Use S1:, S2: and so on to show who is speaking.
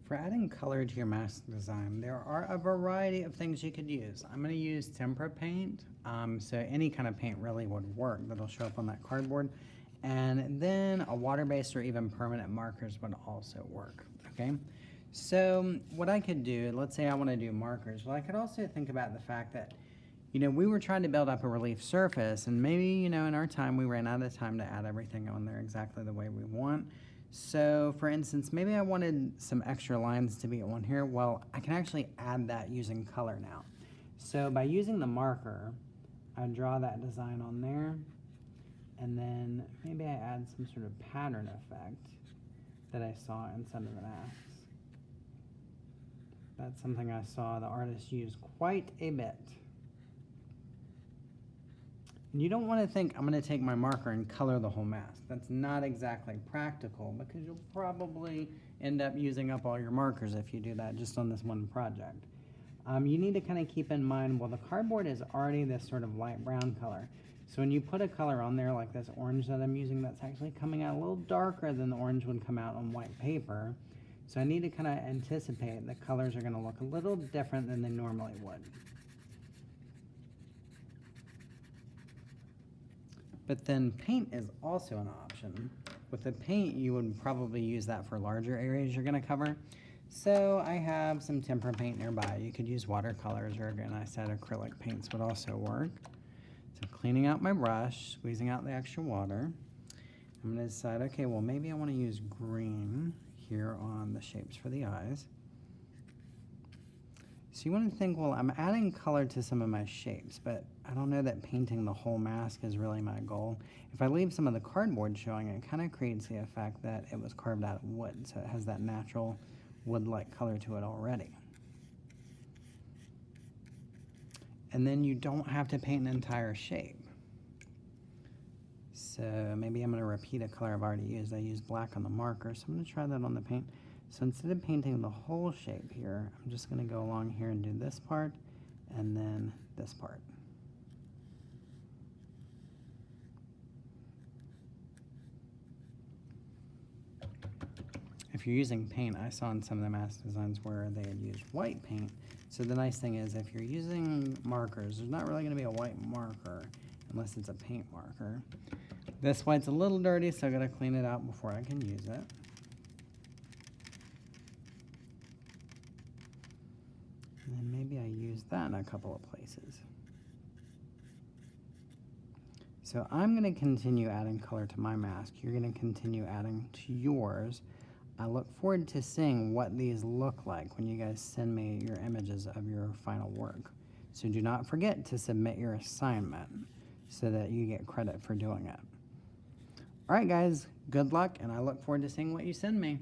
S1: For adding color to your mask design, there are a variety of things you could use. I'm going to use tempera paint, so any kind of paint really would work that'll show up on that cardboard. And then a water-based or even permanent markers would also work, okay? So what I could do, let's say I want to do markers, well, I could also think about the fact that, we were trying to build up a relief surface, and maybe, in our time, we ran out of time to add everything on there exactly the way we want. So for instance, maybe I wanted some extra lines to be on here. Well, I can actually add that using color now. So by using the marker, I draw that design on there, and then maybe I add some sort of pattern effect that I saw in some of the masks. That's something I saw the artist use quite a bit. And you don't want to think, I'm going to take my marker and color the whole mask. That's not exactly practical because you'll probably end up using up all your markers if you do that just on this one project. You need to kind of keep in mind, well, the cardboard is already this sort of light brown color. So when you put a color on there like this orange that I'm using, that's actually coming out a little darker than the orange would come out on white paper. So I need to kind of anticipate the colors are going to look a little different than they normally would. But then paint is also an option. With the paint, you would probably use that for larger areas you're gonna cover. So I have some tempera paint nearby. You could use watercolors, or again, I said acrylic paints would also work. So cleaning out my brush, squeezing out the extra water. I'm gonna decide, okay, well maybe I wanna use green here on the shapes for the eyes. So you want to think, well, I'm adding color to some of my shapes, but I don't know that painting the whole mask is really my goal. If I leave some of the cardboard showing, it kind of creates the effect that it was carved out of wood, so it has that natural wood-like color to it already. And then you don't have to paint an entire shape. So maybe I'm going to repeat a color I've already used. I used black on the marker, so I'm going to try that on the paint. So instead of painting the whole shape here, I'm just going to go along here and do this part and then this part. If you're using paint, I saw in some of the mask designs where they had used white paint. So the nice thing is if you're using markers, there's not really going to be a white marker unless it's a paint marker. This white's a little dirty, so I got to clean it out before I can use it. And then maybe I use that in a couple of places. So I'm going to continue adding color to my mask. You're going to continue adding to yours. I look forward to seeing what these look like when you guys send me your images of your final work. So do not forget to submit your assignment so that you get credit for doing it. All right, guys, good luck, and I look forward to seeing what you send me.